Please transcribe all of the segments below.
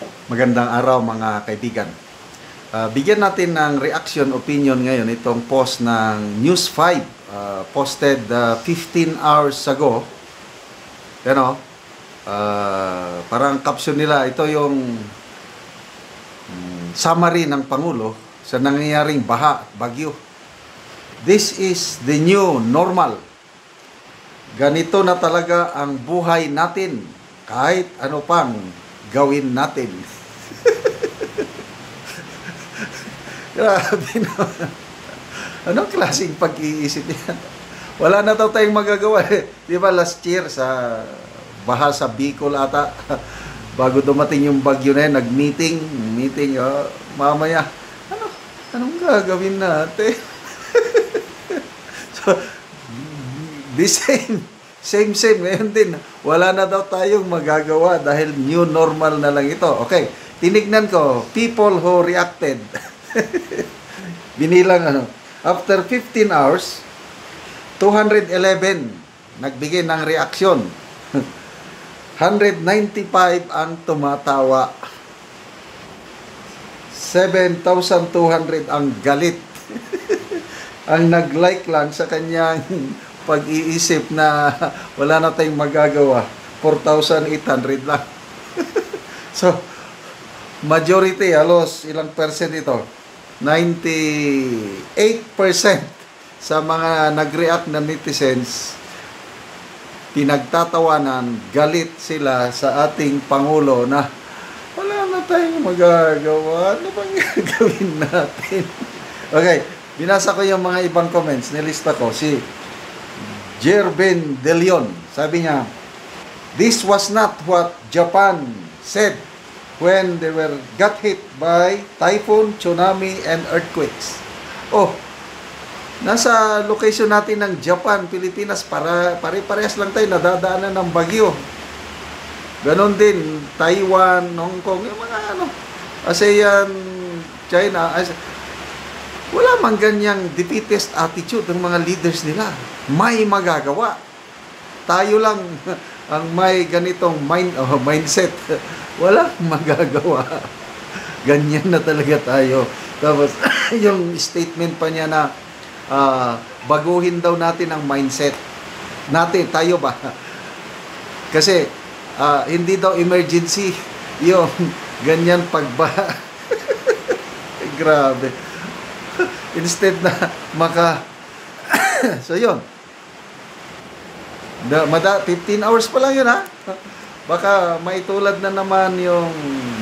Magandang araw mga kaibigan. Bigyan natin ng reaction, opinion ngayon itong post ng News 5, posted 15 hours ago. Ano? Parang caption nila, ito yung summary ng Pangulo sa nangyayaring baha, bagyo. This is the new normal. Ganito na talaga ang buhay natin kahit ano pang gawin natin. Grabe naman. Anong klaseng pag-iisip yan? Wala na daw tayong magagawa eh. Di ba last year sa baha sa Bicol ata, bago dumating yung bagyo na yun, nag-meeting, mamaya, anong gagawin natin? So, the same ngayon din. Wala na daw tayong magagawa dahil new normal na lang ito. Okay, tinignan ko, people who reacted. Binilang after 15 hours, 211 nagbigay ng reaksyon. 195 ang tumatawa. 7,200 ang galit. Ang nag-like lang sa kanyang pag-iisip na wala na tayong magagawa, 4,800 lang. So, majority, halos ilang percent ito? 98% sa mga nag-react na netizens, pinagtatawanan, galit sila sa ating Pangulo na wala na tayong magagawa. Ano bang gagawin natin? Okay, binasa ko yung mga ibang comments. Nilista ko si Jerben De Leon. Sabi niya, this was not what Japan said when they got hit by typhoon, tsunami, and earthquakes. Oh, nasa location natin ng Japan, Pilipinas, pare-parehas lang tayo, nadadaanan ng bagyo. Ganon din, Taiwan, Hong Kong, yung mga ASEAN, China, wala man ganyang defeatist attitude ng mga leaders nila. May magagawa. Tayo lang ang may ganitong mindset. Walang magagawa. Ganyan na talaga tayo. Tapos, yung statement pa niya na baguhin daw natin ang mindset. Natin, tayo ba? Kasi, hindi daw emergency yung ganyan pagbaha. Grabe. Instead na so yun. 15 hours pa lang yun, ha? Baka maitulad na naman yung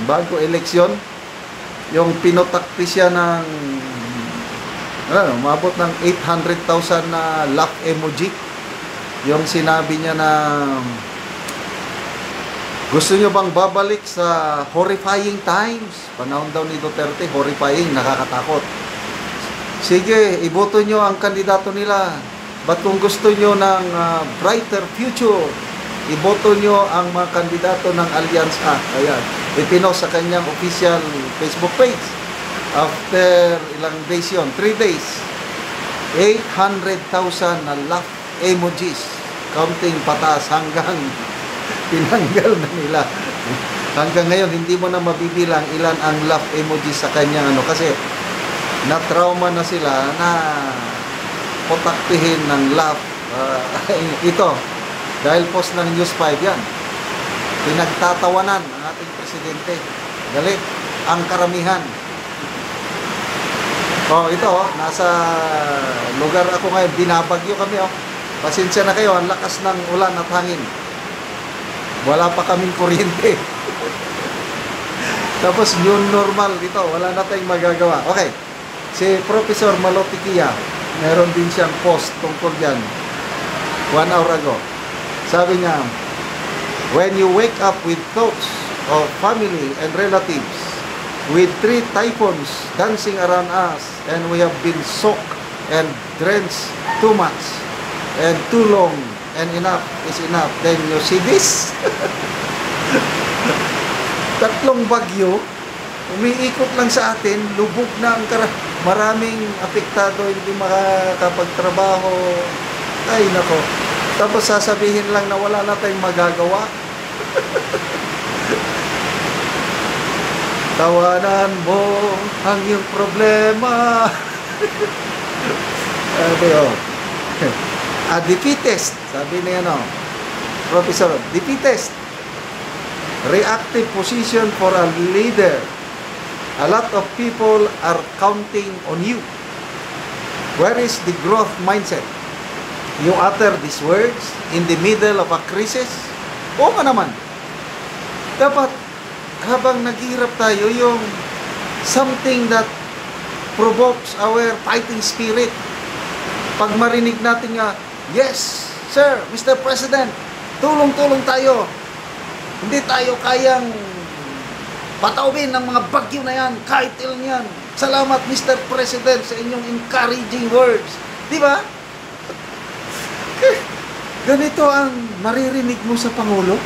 bago eleksyon, yung pinotakti siya ng umabot ng 800,000 na laugh emoji. Yung sinabi niya na gusto nyo bang babalik sa horrifying times? Panahon daw ni Duterte, horrifying, nakakatakot. Sige, iboto nyo ang kandidato nila. But kung gusto nyo ng brighter future, iboto nyo ang mga kandidato ng Alliance A. Ayan, ipinost sa kanyang official Facebook page. After ilang days yun, 3 days, 800,000 na laugh emojis. Counting pataas hanggang tinanggal na nila. Hanggang ngayon, hindi mo na mabibilang ilan ang laugh emojis sa kanyang kasi na-trauma na sila na potaktihin ng laugh. Ito, dahil post ng News 5 yan. Pinagtatawanan ang ating presidente. Galit ang karamihan. Ito, nasa lugar ako ngayon, binabagyo kami. Pasensya na kayo, ang lakas ng ulan at hangin. Wala pa kaming kuryente. Tapos new normal dito, wala na tayong magagawa. Okay, si Professor Malotikia, meron din siyang post tungkol dyan 1 hour ago. Sabi niya, when you wake up with thoughts of family and relatives, with 3 typhoons dancing around us, and we have been soaked and drenched too much and too long, and enough is enough, then you see this. 3 bagyo, umiikot lang sa atin, lubog na ang maraming apektado, hindi makakapagtrabaho. Ay nako, tapos sasabihin lang na wala na tayong magagawa. tawanan mo ang iyong problema. Defeatist, sabi niya Professor, defeatist, reactive position for a leader. A lot of people are counting on you. Where is the growth mindset? You utter these words in the middle of a crisis? Oo nga naman. Dapat, habang naghihirap tayo, yung something that provokes our fighting spirit. Pag marinig natin nga, yes, sir, Mr. President, tulong-tulong tayo. Hindi tayo kayang patawin ng mga bagyo na yan, kahit ilan yan. Salamat, Mr. President, sa inyong encouraging words. Di ba? Ganito ang maririnig mo sa Pangulo.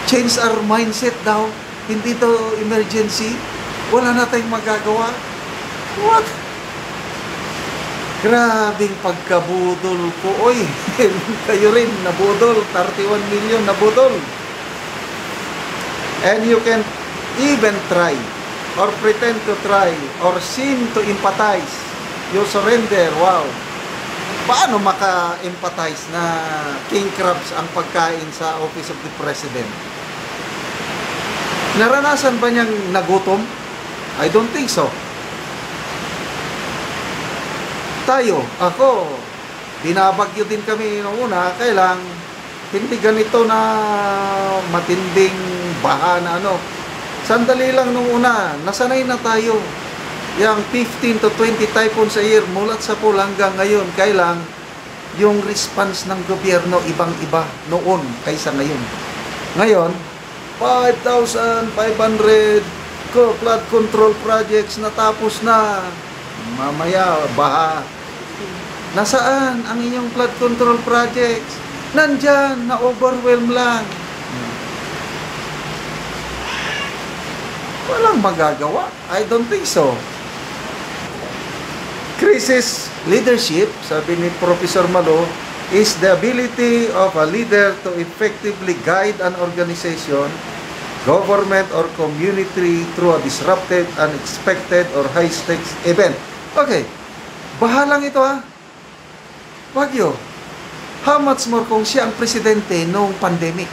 Change our mindset daw. Hindi to emergency. Wala na tayong magagawa. What? Grabing pagkabudol ko. Oy, kayo rin nabudol. 31 million nabudol. And you can even try or pretend to try or seem to empathize. You surrender. Wow. Paano maka-empathize na king crabs ang pagkain sa Office of the President? Naranasan ba niyang nagutom? I don't think so. Ako, binabagyo din kami noong una, kailang hindi ganito na matinding baha na Sandali lang nung una, nasanay na tayo. Yang 15 to 20 typhoons a year, mulat sa pool hanggang ngayon, kailang yung response ng gobyerno ibang-iba noon kaysa ngayon. Ngayon, 5,500 flood control projects natapos na. Mamaya, baha. Nasaan ang inyong flood control projects? Nandyan, na-overwhelm lang. Walang magagawa. I don't think so. Crisis leadership, sabi ni Professor Malo, is the ability of a leader to effectively guide an organization, government, or community through a disruptive, unexpected, or high-stakes event. Okay. Bahalang ito Bagyo. How much more kung siya ang presidente noong pandemic?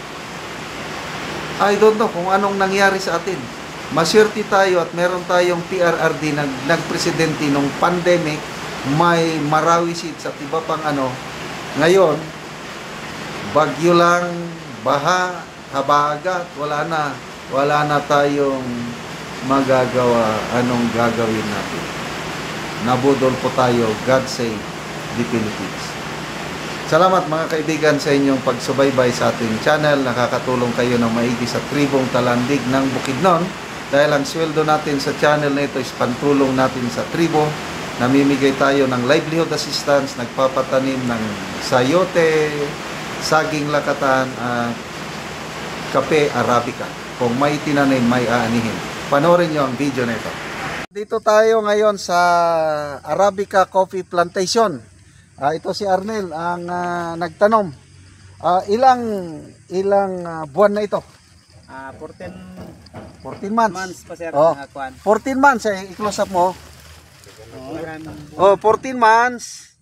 I don't know kung anong nangyari sa atin. Maswerte tayo at meron tayong PRRD na nagpresidente nung pandemic, may Marawi seats at iba pang Ngayon, bagyo lang, baha, habagat, wala na tayong magagawa. Anong gagawin natin? Nabudol po tayo. God save the Philippines. Salamat mga kaibigan sa inyong pagsubaybay sa ating channel. Nakakatulong kayo ng maigi sa tribong Talandig ng Bukidnon. Dahil ang sweldo natin sa channel na ito is pantulong natin sa tribo. Namimigay tayo ng livelihood assistance, nagpapatanim ng sayote, saging lakatan, at kape arabica. Kung may tinanim, may aanihin. Panoorin nyo ang video na ito. Dito tayo ngayon sa Arabica Coffee Plantation. Ito si Arnel ang nagtanom. Ilang buwan na ito? 14 months pa sir. 14 months i-close up mo. 14 months.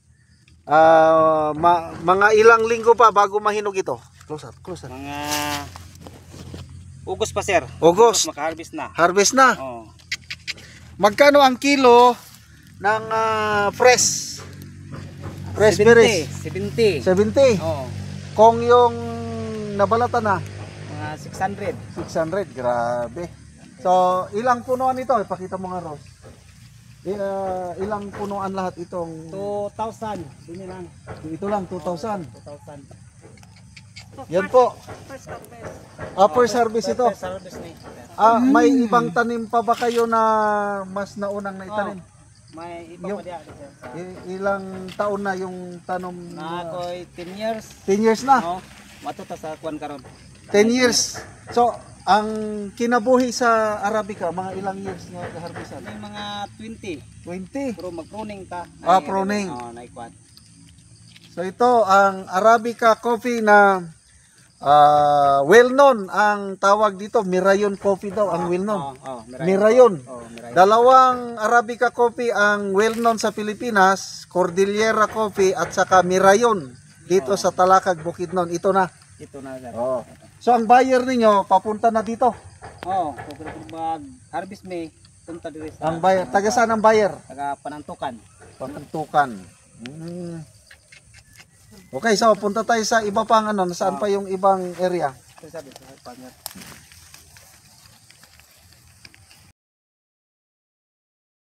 Mga ilang linggo pa bago mahinog ito. Close up. Mga August pa sir. August maka-harvest na. Harvest na. Magkano ang kilo ng fresh berries? 70. Kung yung nabalatan na Mga 600. Grabe. So, ilang punuan ito? Ipakita mo nga, Ross. Ilang punuan lahat itong 2,000. Dini lang. Ito lang 2,000. 2,000. Yan po. First harvest ito. First harvest ni. May ibang tanim pa ba kayo na mas naunang naitanim? May iba pa diya. Ilang taon na yung tanom? Na ako'y 10 years. 10 years na? Matuta sa kuwan karon. 10 years. So, ang kinabuhi sa Arabica, mga ilang years nga kaharbisan? May mga 20. 20. Pero mag-pruning ta. Pruning. Naikwan. So, ito ang Arabica coffee na well known ang tawag dito, Mirayon Coffee daw ang well known. Mirayon. Mirayon. Dalawang Arabica coffee ang well known sa Pilipinas, Cordillera Coffee at saka Mirayon dito sa Talakag, Bukidnon. Ito na. Ito na sir. Oh. So ang buyer ninyo papunta na dito. Kung mag-harvest May, punta dito sa... Ang buyer, taga saan ang buyer? Taga Panantukan. Panantukan. Okay, so punta tayo sa iba pang ano, saan pa yung ibang area? Ito sabi sa partner.